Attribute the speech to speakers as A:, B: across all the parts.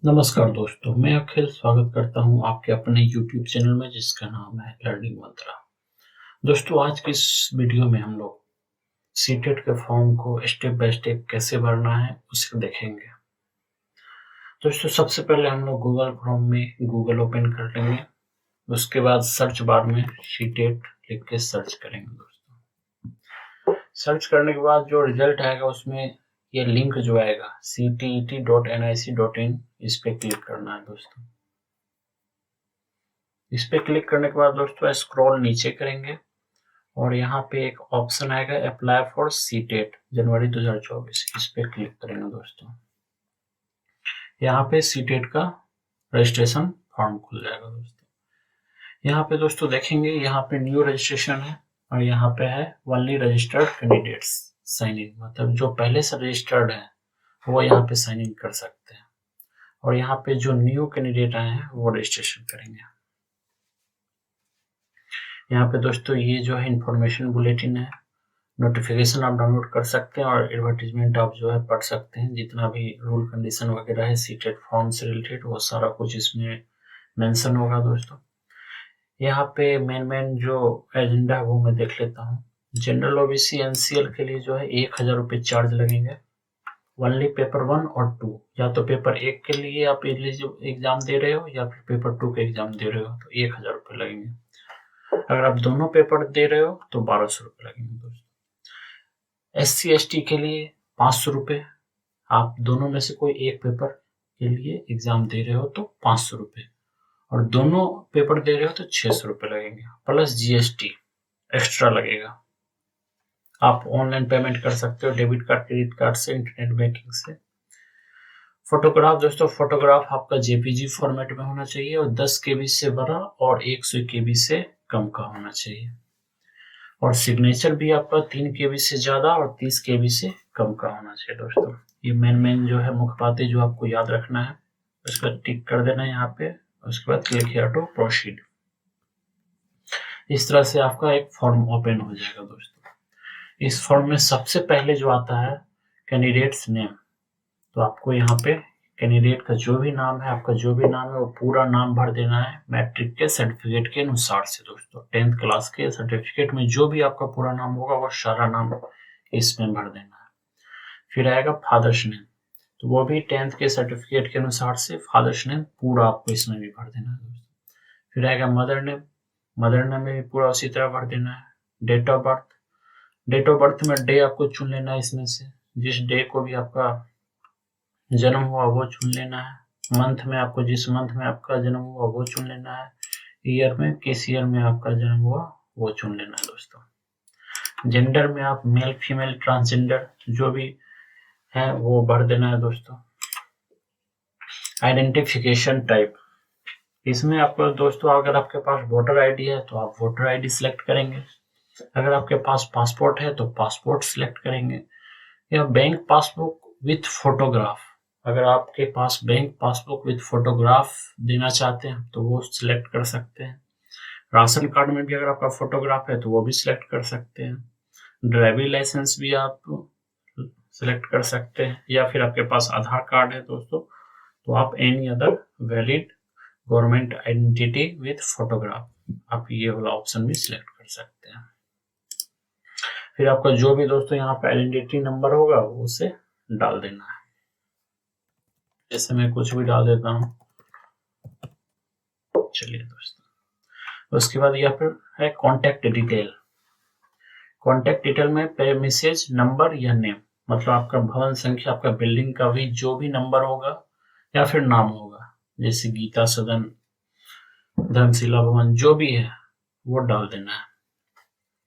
A: नमस्कार दोस्तों, मैं अखिल स्वागत करता हूं आपके अपने YouTube चैनल में जिसका नाम है लर्निंग मंत्रा। दोस्तों, आज की इस वीडियो में हम लोग सीटेट के फॉर्म को स्टेप बाय स्टेप कैसे भरना है उसे देखेंगे। दोस्तों, सबसे पहले हम लोग गूगल क्रोम में गूगल ओपन कर लेंगे। उसके बाद सर्च बार में सीटेट लिख के सर्च करेंगे। दोस्तों, सर्च करने के बाद जो रिजल्ट आएगा उसमें ये लिंक जो आएगा ctet.nic.in, इस पे क्लिक करना है। दोस्तों, इस पे क्लिक करने के बाद दोस्तों स्क्रॉल नीचे करेंगे और यहाँ पे एक ऑप्शन आएगा अप्लाई फॉर सीटेट जनवरी 2024, इस पे क्लिक करेंगे। दोस्तों, यहाँ पे सीटेट का रजिस्ट्रेशन फॉर्म खुल जाएगा। दोस्तों, यहाँ पे दोस्तों देखेंगे, यहाँ पे न्यू रजिस्ट्रेशन है और यहाँ पे है only registered candidates sign in, मतलब जो पहले से रजिस्टर्ड है वो यहाँ पे साइन इन कर सकते हैं और यहाँ पे जो न्यू कैंडिडेट आए हैं वो रजिस्ट्रेशन करेंगे। यहाँ पे दोस्तों ये जो है इंफॉर्मेशन बुलेटिन है, नोटिफिकेशन आप डाउनलोड कर सकते हैं और एडवर्टीजमेंट आप जो है पढ़ सकते हैं। जितना भी रूल कंडीशन वगैरह है सीटेट फॉर्म से रिलेटेड वो सारा कुछ इसमें मेंशन होगा। दोस्तों, यहाँ पे मेन जो एजेंडा है वो मैं देख लेता हूँ। जनरल ओबीसी एनसीएल के लिए जो है 1000 रुपये चार्ज लगेंगे, ओनली पेपर 1 और 2। या तो पेपर 1 के लिए आप एग्जाम दे रहे हो या फिर पेपर 2 के एग्जाम दे रहे हो तो 1000 रुपये लगेंगे। अगर आप दोनों पेपर दे रहे हो तो 1200 रुपये लगेंगे। दोस्तों, SC ST के लिए 500 रुपये, आप दोनों में से कोई एक पेपर के लिए एग्जाम दे रहे हो तो 500 रुपये और दोनों पेपर दे रहे हो तो 600 रुपये लगेंगे, प्लस GST एक्स्ट्रा लगेगा। आप ऑनलाइन पेमेंट कर सकते हो डेबिट कार्ड, क्रेडिट कार्ड से, इंटरनेट बैंकिंग से। फोटोग्राफ दोस्तों, फोटोग्राफ आपका JPG फॉर्मेट में होना चाहिए और 10 KB से बड़ा और 100 KB से कम का होना चाहिए और सिग्नेचर भी आपका 3 KB से ज्यादा और 30 KB से कम का होना चाहिए। दोस्तों, ये मेन जो है मुख्य बातें जो आपको याद रखना है, उसका टिक कर देना है यहाँ पे। उसके बाद क्लिक हियर टू प्रोसीड। इस तरह से आपका एक फॉर्म ओपन हो जाएगा। दोस्तों, इस फॉर्म में सबसे पहले जो आता है कैंडिडेट्स नेम, तो आपको यहाँ पे कैंडिडेट का जो भी नाम है, आपका जो भी नाम है वो पूरा नाम भर देना है मैट्रिक के सर्टिफिकेट के अनुसार से। दोस्तों, 10th क्लास के सर्टिफिकेट में जो भी आपका पूरा नाम होगा वो सारा नाम इसमें भर देना है। फिर आएगा फादर्स नेम, तो वो भी 10th के सर्टिफिकेट के अनुसार से फादर्स नेम पूरा आपको इसमें भी भर देना है। दोस्तों, फिर आएगा मदर नेम, मदर नेम में भी पूरा उसी तरह भर देना है। Date of birth, date of birth में डे आपको चुन लेना है इसमें से, जिस डे को भी आपका जन्म हुआ वो चुन लेना है। मंथ में आपको जिस मंथ में आपका जन्म हुआ वो चुन लेना है। ईयर में किस ईयर में आपका जन्म हुआ वो चुन लेना है। दोस्तों, जेंडर में आप मेल फीमेल ट्रांसजेंडर जो भी है वो भर देना है। दोस्तों, आइडेंटिफिकेशन टाइप, इसमें आपको दोस्तों अगर आपके पास वोटर आईडी है तो आप वोटर आईडी सिलेक्ट करेंगे, अगर आपके पास पासपोर्ट है तो पासपोर्ट सिलेक्ट करेंगे, या बैंक पासबुक विथ फोटोग्राफ, अगर आपके पास बैंक पासबुक विथ फोटोग्राफ देना चाहते हैं तो वो सिलेक्ट कर सकते हैं। राशन कार्ड में भी अगर आपका फोटोग्राफ है तो वो भी सिलेक्ट कर सकते हैं। ड्राइविंग लाइसेंस भी आप सिलेक्ट कर सकते हैं, या फिर आपके पास आधार कार्ड है दोस्तों तो आप any other valid government identity with photograph, आप ये वाला ऑप्शन भी सिलेक्ट कर सकते हैं। फिर आपका जो भी दोस्तों यहाँ पे आइडेंटिटी नंबर होगा उसे डाल देना है। जैसे मैं कुछ भी डाल देता हूँ। चलिए दोस्तों, उसके बाद यहाँ पर है कॉन्टेक्ट डिटेल। कॉन्टेक्ट डिटेल में मैसेज नंबर या नेम, मतलब आपका भवन संख्या, आपका बिल्डिंग का भी जो भी नंबर होगा या फिर नाम होगा, जैसे गीता सदन, धर्मशिला भवन, जो भी है वो डाल देना है।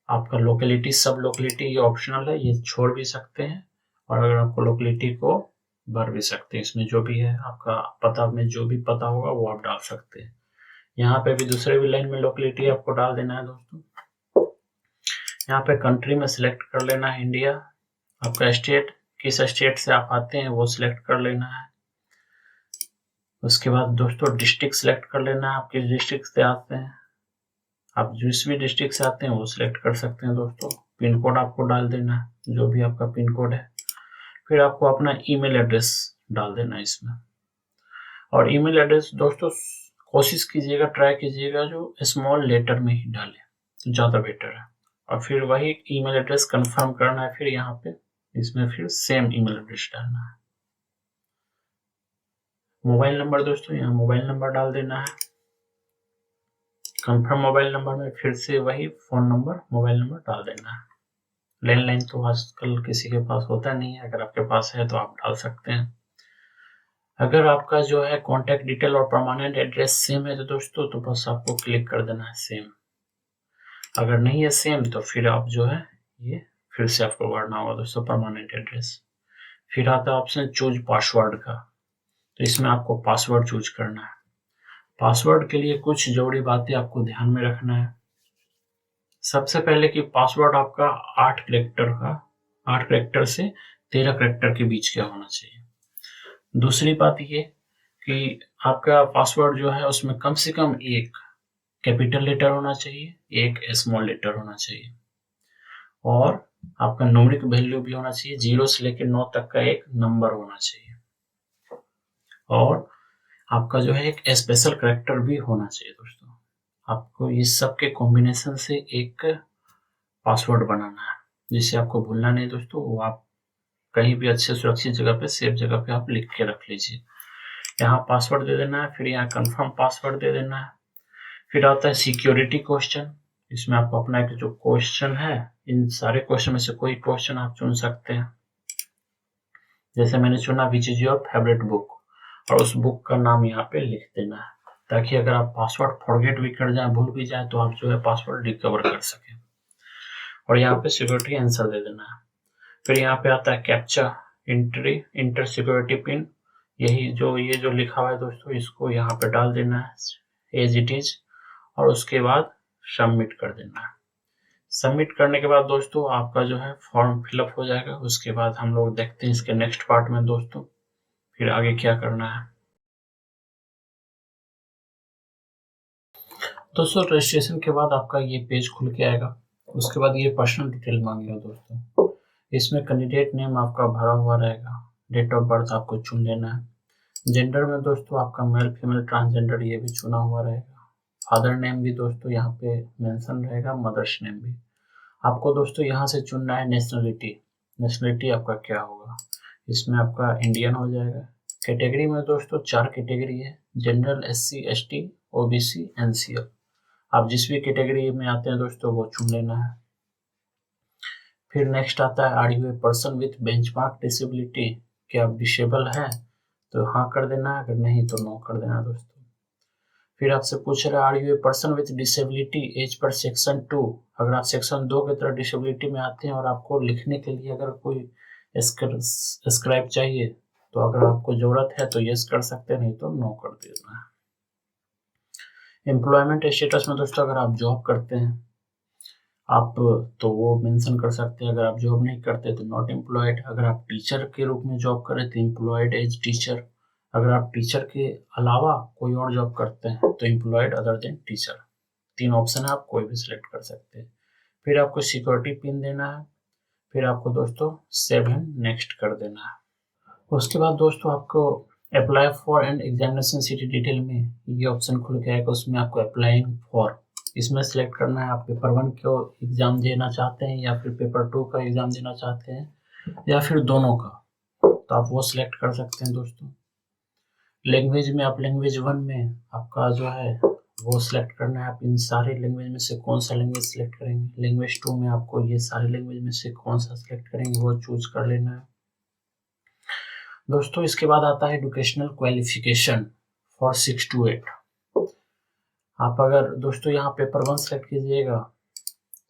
A: आपका लोकेलिटी, सब लोकेलिटी ये ऑप्शनल है, ये छोड़ भी सकते हैं और अगर आपको लोकेलिटी को भर भी सकते हैं। इसमें जो भी है आपका पता में जो भी पता होगा वो आप डाल सकते हैं। यहाँ पे भी दूसरे भी लाइन में लोकेलिटी आपको डाल देना है। दोस्तों, यहाँ पे कंट्री में सिलेक्ट कर लेना है इंडिया, आपका स्टेट, किस स्टेट से आप आते हैं वो सिलेक्ट कर लेना है। उसके बाद दोस्तों डिस्ट्रिक्ट सिलेक्ट कर लेना है, आप किस डिस्ट्रिक्ट से आते हैं, आप जिस भी डिस्ट्रिक्ट से आते हैं वो सिलेक्ट कर सकते हैं। दोस्तों, पिन कोड आपको डाल देना है, जो भी आपका पिन कोड है। फिर आपको अपना ईमेल एड्रेस डाल देना है इसमें। और ईमेल एड्रेस दोस्तों कोशिश कीजिएगा, ट्राई कीजिएगा जो स्मॉल लेटर में ही डालें, ज़्यादा बेटर है। और फिर वही ईमेल एड्रेस कंफर्म करना है, फिर यहाँ पे इसमें फिर सेम ईमेल एड्रेस डालना है। मोबाइल नंबर दोस्तों यहाँ मोबाइल नंबर डाल देना है। कंफर्म मोबाइल नंबर में फिर से वही फ़ोन नंबर मोबाइल नंबर डाल देना है। लैंडलाइन तो आजकल किसी के पास होता नहीं है, अगर आपके पास है तो आप डाल सकते हैं। अगर आपका जो है कॉन्टैक्ट डिटेल और परमानेंट एड्रेस सेम है तो दोस्तों तो बस आपको क्लिक कर देना है सेम। अगर नहीं है सेम तो फिर आप जो है ये फिर से आपको भरना होगा दोस्तों परमानेंट एड्रेस। फिर आता है ऑप्शन चूज पासवर्ड का, तो इसमें आपको पासवर्ड चूज करना है। पासवर्ड के लिए कुछ जरूरी बातें आपको ध्यान में रखना है। सबसे पहले कि पासवर्ड आपका 8 कैरेक्टर से 13 कैरेक्टर के बीच का होना चाहिए। दूसरी बात ये कि आपका पासवर्ड जो है उसमें कम से कम एक कैपिटल लेटर होना चाहिए, एक स्मॉल लेटर होना चाहिए, और आपका न्यूमेरिक वैल्यू भी होना चाहिए, 0 से लेकर 9 तक का एक नंबर होना चाहिए, और आपका जो है एक स्पेशल कैरेक्टर भी होना चाहिए दोस्तों। आपको इस सब के कॉम्बिनेशन से एक पासवर्ड बनाना है, जिसे आपको भूलना नहीं दोस्तों। वो आप कहीं भी अच्छे सुरक्षित जगह पे, सेफ जगह पे आप लिख के रख लीजिए। यहाँ पासवर्ड दे देना है, फिर यहाँ कंफर्म पासवर्ड दे देना है। फिर आता है सिक्योरिटी क्वेश्चन। इसमें आपको अपना एक जो क्वेश्चन है, इन सारे क्वेश्चन में से कोई क्वेश्चन आप चुन सकते हैं। जैसे मैंने चुना which is your favourite book, और उस बुक का नाम यहाँ पे लिख देना है, ताकि अगर आप पासवर्ड फॉरगेट भी कर जाए, भूल भी जाए, तो आप जो है पासवर्ड रिकवर कर सकें। और यहाँ पे सिक्योरिटी आंसर दे देना है। फिर यहाँ पे आता है captcha entry inter security pin. ये जो लिखा हुआ है दोस्तों, इसको यहाँ पे डाल देना है एज इट इज, और उसके बाद सबमिट कर देना है। सबमिट करने के बाद दोस्तों आपका जो है फॉर्म फिलअप हो जाएगा। उसके बाद हम लोग देखते हैं इसके नेक्स्ट पार्ट में दोस्तों फिर आगे क्या करना है। दोस्तों रजिस्ट्रेशन के बाद आपका ये पेज खुल के आएगा। उसके बाद ये पर्सनल डिटेल मांगेगा दोस्तों। इसमें कैंडिडेट नेम आपका भरा हुआ रहेगा, डेट ऑफ बर्थ आपको चुन लेना है। जेंडर में दोस्तों आपका मेल फीमेल ट्रांसजेंडर ये भी चुना हुआ रहेगा। फादर नेम भी दोस्तों यहाँ पे मेंशन रहेगा, मदर्स नेम भी। आपको दोस्तों यहाँ से चुनना है नेशनलिटी आपका क्या होगा। इसमें आपका इंडियन हो जाएगा। कैटेगरी में दोस्तों 4 कैटेगरी है, general, SC ST OBC NCL। आप जिस भी कैटेगरी में आते हैं दोस्तों वो चुन लेना है। फिर नेक्स्ट आता है are you a person with benchmark disability, क्या आप डिसेबल हैं तो हाँ कर देना है, अगर नहीं तो नो कर देना दोस्तों। फिर आपसे पूछ रहा है are you a person with disability as per section 2। अगर आप सेक्शन 2 के तरह डिसेबिलिटी में आते हैं और आपको लिखने के लिए अगर कोई स्क्राइब चाहिए तो अगर आपको जरूरत है तो यस कर सकते हैं, नहीं तो नो कर देना है। एम्प्लॉयमेंट स्टेटस में दोस्तों अगर आप जॉब करते हैं आप तो वो मेंशन कर सकते हैं। अगर आप जॉब नहीं करते तो नॉट एम्प्लॉयड। अगर आप टीचर के रूप में जॉब करें तो एम्प्लॉयड एज टीचर। अगर आप टीचर के अलावा कोई और जॉब करते हैं तो employed other than teacher. 3 option है, आप कोई भी सिलेक्ट कर सकते हैं। फिर आपको सिक्योरिटी पिन देना है। फिर आपको दोस्तों सेव एंड नेक्स्ट कर देना है। उसके बाद दोस्तों आपको apply for and examination city detail में ये ऑप्शन खुल के आएगा। उसमें आपको अप्लाइंग फॉर इसमें सेलेक्ट करना है, आप पेपर 1 को एग्जाम देना चाहते हैं या फिर पेपर 2 का एग्जाम देना चाहते हैं या फिर दोनों का, तो आप वो सिलेक्ट कर सकते हैं दोस्तों। लैंग्वेज में आप लैंग्वेज 1 में आपका जो है वो सिलेक्ट करना है, आप इन सारे लैंग्वेज में से कौन सा लैंग्वेज सिलेक्ट करेंगे। लैंग्वेज 2 में आपको ये सारे लैंग्वेज में से कौन सा सिलेक्ट करेंगे वो चूज कर लेना है दोस्तों। इसके बाद आता है एजुकेशनल क्वालिफिकेशन फॉर 6 to 8। आप अगर दोस्तों यहाँ पेपर 1 सेलेक्ट कीजिएगा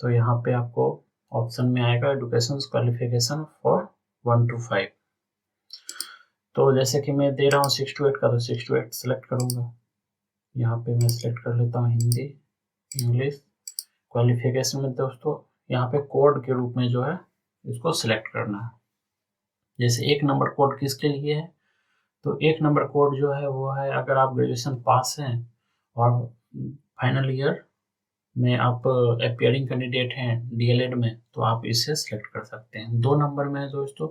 A: तो यहाँ पे आपको ऑप्शन में आएगा एजुकेशन क्वालिफिकेशन फॉर 1 to 5। तो जैसे कि मैं दे रहा हूँ 6 to 8 का, तो 6 to 8 सेलेक्ट करूँगा। यहाँ पे मैं सेलेक्ट कर लेता हूँ हिंदी इंग्लिश। क्वालिफिकेशन में दोस्तों यहाँ पे कोड के रूप में जो है इसको सिलेक्ट करना है। जैसे 1 नंबर कोड किसके लिए है, तो 1 नंबर कोड जो है वो है अगर आप ग्रेजुएशन पास हैं और फाइनल ईयर में आप अपियरिंग कैंडिडेट हैं DLED में, तो आप इसे सिलेक्ट कर सकते हैं। 2 नंबर में है दोस्तों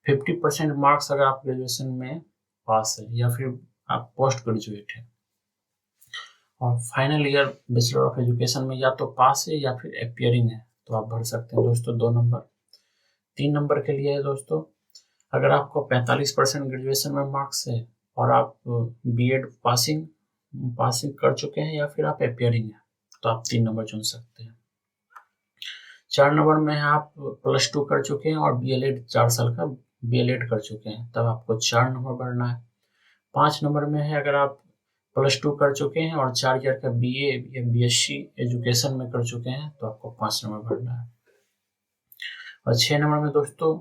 A: 50% मार्क्स अगर आप ग्रेजुएशन में पास है, या फिर आप पोस्ट ग्रेजुएट हैं। और final year bachelor of education में या तो पास है या फिर अपियरिंग है, तो आप भर सकते हैं दोस्तों 2 नंबर। 3 नंबर के लिए है दोस्तों, अगर आपको 45% ग्रेजुएशन में मार्क्स है और आप बीएड पासिंग कर चुके हैं या फिर आप अपियरिंग हैं, तो आप 3 नंबर चुन सकते हैं। 4 नंबर में आप +2 कर चुके हैं और डीएलएड 4 साल का बीएलएड कर चुके हैं, तब आपको 4 नंबर भरना है। 5 नंबर में है, अगर आप +2 कर चुके हैं और 4 ईयर का बीए या बीएससी एजुकेशन में कर चुके हैं, तो आपको 5 नंबर भरना है। और 6 नंबर में दोस्तों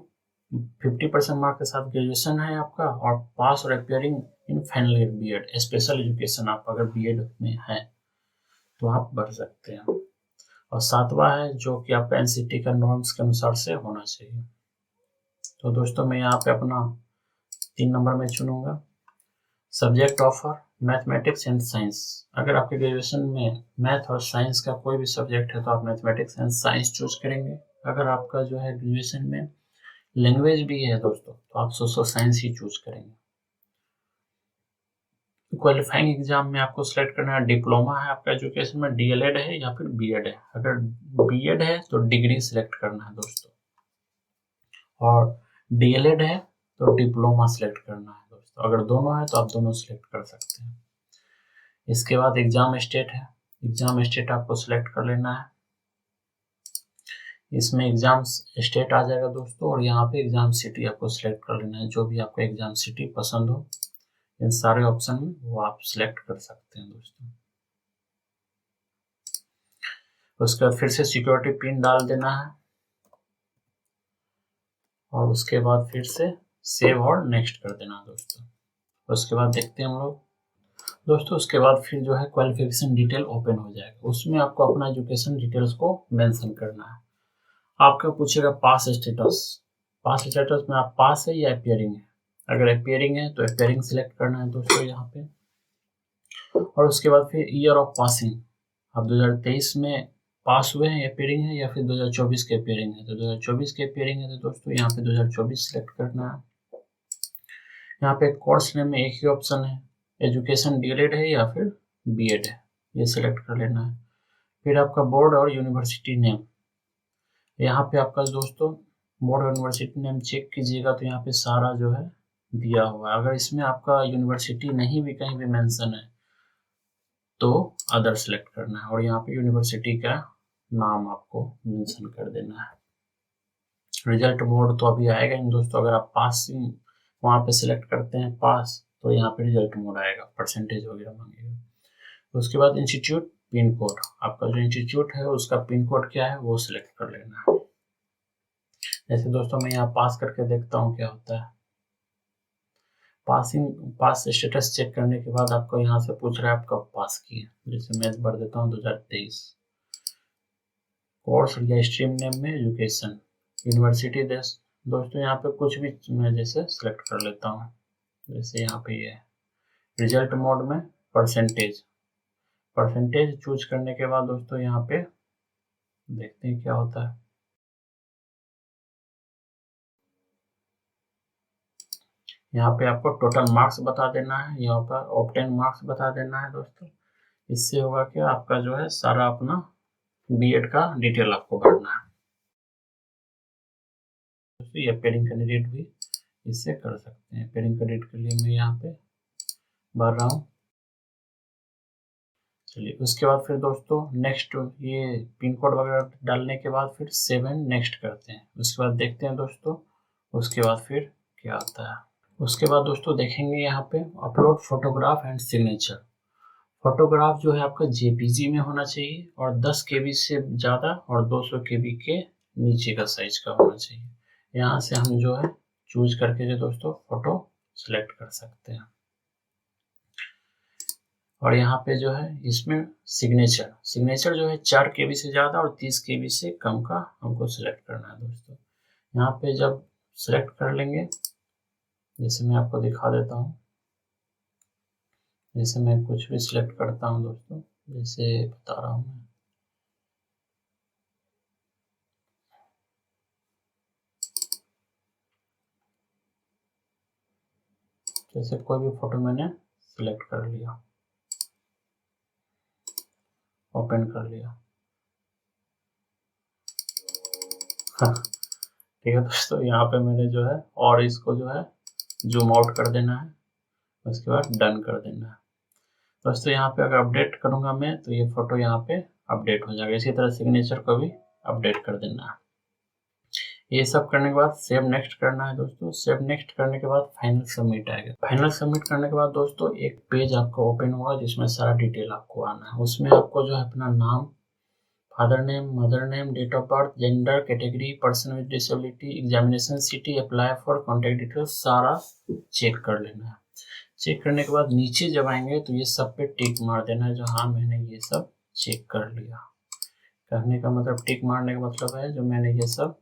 A: 50% मार्क के साथ ग्रेजुएशन है आपका और पास और appearing in final year BEd special education, आप अगर बीएड में है तो आप भर सकते हैं। और 7वां है जो कि आपका एनसीटी का नॉर्म्स के अनुसार से होना चाहिए। तो दोस्तों मैं यहाँ पे अपना 3 नंबर में चुनूंगा। Subject offer mathematics and science, अगर आपके ग्रेजुएशन में मैथ और साइंस का कोई भी सब्जेक्ट है तो आप मैथमेटिक्स एंड साइंस चूज करेंगे। अगर आपका जो है ग्रेजुएशन में लैंग्वेज भी है दोस्तों, तो आप सोशल साइंस ही चूज करेंगे। क्वालिफाइंग एग्जाम में आपको सेलेक्ट करना है डिप्लोमा है आपका एजुकेशन में, डीएलएड है या फिर बीएड है। अगर बीएड है तो डिग्री सेलेक्ट करना है दोस्तों, और डीएलएड है तो डिप्लोमा सेलेक्ट करना है दोस्तों। अगर दोनों है तो आप दोनों सेलेक्ट कर सकते हैं। इसके बाद एग्जाम स्टेट है, एग्जाम स्टेट आपको सेलेक्ट कर लेना है। इसमें एग्जाम स्टेट आ जाएगा दोस्तों, और यहाँ पे एग्जाम सिटी आपको सिलेक्ट कर लेना है। जो भी आपको एग्जाम सिटी पसंद हो इन सारे ऑप्शन में वो आप सिलेक्ट कर सकते हैं दोस्तों। उसके बाद फिर से सिक्योरिटी पिन डाल देना है और उसके बाद फिर से सेव और नेक्स्ट कर देना दोस्तों। उसके बाद देखते हैं हम लोग दोस्तों, उसके बाद फिर जो है क्वालिफिकेशन डिटेल ओपन हो जाएगा। उसमें आपको अपना एजुकेशन डिटेल्स को मेंशन करना है। आपका पूछेगा पास स्टेटस में आप पास है या अपियरिंग है। अगर अपियरिंग है तो अपियरिंग सिलेक्ट करना है दोस्तों यहाँ पे। और उसके बाद फिर ईयर ऑफ पासिंग, आप 2023 में पास हुए हैं अपियरिंग है या फिर 2024 के अपियरिंग है। तो 2024 के अपियरिंग है तो दोस्तों यहाँ पे 2024 सिलेक्ट करना है। यहाँ पे कोर्स नेम में एक ही ऑप्शन है, एजुकेशन डीएलएड है या फिर बीएड है, ये सिलेक्ट कर लेना है। फिर आपका बोर्ड और यूनिवर्सिटी नेम, यहाँ पे आपका दोस्तों बोर्ड और यूनिवर्सिटी नेम चेक कीजिएगा तो यहाँ पे सारा जो है दिया हुआ है। अगर इसमें आपका यूनिवर्सिटी नहीं भी कहीं भी मेंशन है तो अदर सेलेक्ट करना है, और यहाँ पे यूनिवर्सिटी का नाम आपको मेंशन कर देना है। रिजल्ट मोड तो अभी आएगा नहीं दोस्तों, अगर आप पासिंग वहाँ पे सिलेक्ट करते हैं पास तो यहाँ पे रिजल्ट मोड आएगा, परसेंटेज वगैरह मांगेगा। उसके बाद इंस्टीट्यूट पिन कोड, आपका जो इंस्टीट्यूट है उसका पिन कोड क्या है वो सिलेक्ट कर लेना है। जैसे दोस्तों मैं यहाँ पास करके देखता हूँ क्या होता है। पास स्टेटस चेक करने के बाद आपको यहाँ से पूछ रहा है आप कब पास किए। जैसे मैं भर देता हूँ 2023। कोर्स या स्ट्रीम नेम में एजुकेशन, यूनिवर्सिटी दोस्तों यहाँ पे कुछ भी मैं जैसे सेलेक्ट कर लेता हूँ। जैसे यहाँ पे ये रिजल्ट मोड में परसेंटेज चूज करने के बाद दोस्तों यहाँ पे देखते हैं क्या होता है। यहाँ पे आपको टोटल मार्क्स बता देना है, यहाँ पर ऑब्टेन मार्क्स बता देना है दोस्तों। इससे होगा कि आपका जो है सारा अपना बीएड का डिटेल आपको भरना है दोस्तों। ये पेडिंग कैंडिडेट भी इससे कर सकते हैं। पेडिंग कैंडिडेट के लिए मैं यहाँ पे भर रहा हूँ। चलिए उसके बाद फिर दोस्तों नेक्स्ट, ये पिन कोड वगैरह डालने के बाद फिर 7 नेक्स्ट करते हैं। उसके बाद देखते हैं दोस्तों उसके बाद फिर क्या आता है। उसके बाद दोस्तों देखेंगे यहाँ पे upload photograph and signature. Photograph जो है आपका जेपीजी में होना चाहिए और 10 KB से ज़्यादा और 200 KB के नीचे का साइज का होना चाहिए। यहाँ से हम जो है चूज करके जो दोस्तों फोटो सेलेक्ट कर सकते हैं। और यहाँ पे जो है इसमें सिग्नेचर जो है 4 KB से ज़्यादा और 30 KB से कम का हमको सिलेक्ट करना है दोस्तों। यहाँ पे जब सेलेक्ट कर लेंगे, जैसे मैं आपको दिखा देता हूँ, जैसे मैं कुछ भी सिलेक्ट करता हूँ दोस्तों, जैसे बता रहा हूँ मैं, जैसे कोई भी फोटो मैंने सिलेक्ट कर लिया, ओपन कर लिया। ठीक है दोस्तों, यहाँ पे मैंने जो है और इसको जो है जूम आउट कर देना है, उसके बाद डन कर देना है। दोस्तों यहाँ पे अगर अपडेट करूँगा मैं तो ये फोटो यहाँ पे अपडेट हो जाएगा। इसी तरह सिग्नेचर को भी अपडेट कर देना है। ये सब करने के बाद सेव नेक्स्ट करना है दोस्तों। सेव नेक्स्ट करने के बाद फाइनल सबमिट आएगा। फाइनल सबमिट करने के बाद दोस्तों एक पेज आपको ओपन होगा जिसमें सारा डिटेल आपको आना है। उसमें आपको जो है अपना नाम, father name, mother name, date of birth, gender, category, person with disability, examination city, apply for contact details सारा चेक कर लेना है। चेक करने के बाद नीचे जब आएंगे तो ये सब पे टिक मार देना है जो हाँ मैंने ये सब चेक कर लिया। करने का मतलब टिक मारने का मतलब है जो मैंने ये सब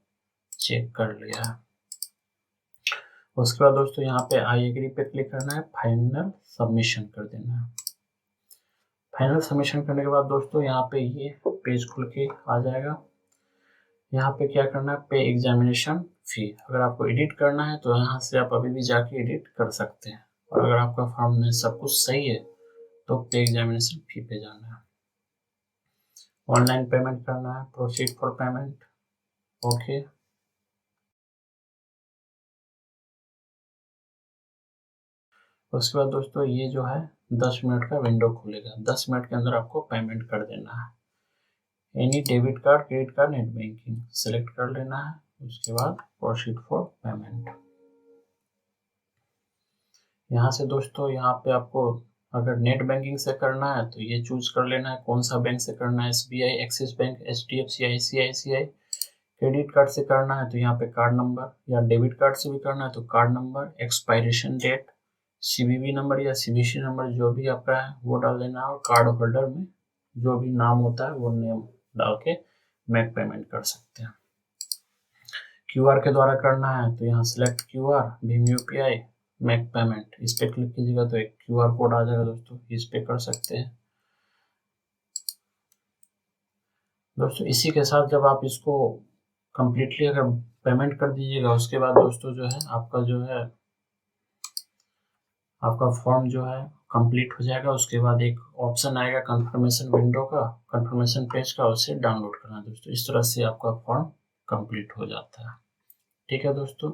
A: चेक कर लिया है। उसके बाद दोस्तों यहाँ पे आई एग्री पे क्लिक करना है, फाइनल सबमिशन कर देना है। फाइनल सबमिशन करने के बाद दोस्तों यहाँ पे ये पेज खुल के आ जाएगा। यहाँ पे क्या करना है, पे एग्जामिनेशन फी। अगर आपको एडिट करना है तो यहाँ से आप अभी भी जाके एडिट कर सकते हैं, और अगर आपका फॉर्म में सब कुछ सही है तो पे एग्जामिनेशन फी पे जाना है। ऑनलाइन पेमेंट करना है, प्रोसीड फॉर पेमेंट, ओके। उसके बाद दोस्तों ये जो है 10 मिनट का विंडो खुलेगा। 10 मिनट के अंदर आपको पेमेंट कर देना है। Any debit card, credit card, net banking select कर लेना है। उसके बाद प्रोसीड फॉर पेमेंट। यहाँ से दोस्तों यहाँ पे आपको अगर नेट बैंकिंग से करना है तो ये चूज कर लेना है कौन सा बैंक से करना है, SBI, Axis bank, HDFC, ICICI। Credit card से करना है तो यहाँ पे कार्ड नंबर, या डेबिट कार्ड से भी करना है तो card number, expiration date, CVV number या CVC नंबर जो भी आपका है वो डाल देना है, और कार्ड होल्डर में जो भी नाम होता है वो नेम डाल के मेक पेमेंट कर सकते हैं। QR के द्वारा करना है तो यहाँ select QR, Bhim UPI, make payment, इस पे क्लिक कीजिएगा तो एक QR कोड आ जाएगा दोस्तों, इस पे कर सकते हैं। दोस्तों इसी के साथ जब आप इसको कंप्लीटली अगर पेमेंट कर दीजिएगा उसके बाद दोस्तों जो है आपका जो है आपका फॉर्म जो है कंप्लीट हो जाएगा। उसके बाद एक ऑप्शन आएगा कंफर्मेशन विंडो का, कंफर्मेशन पेज का, उसे डाउनलोड करना है दोस्तों। इस तरह से आपका फॉर्म कंप्लीट हो जाता है। ठीक है दोस्तों।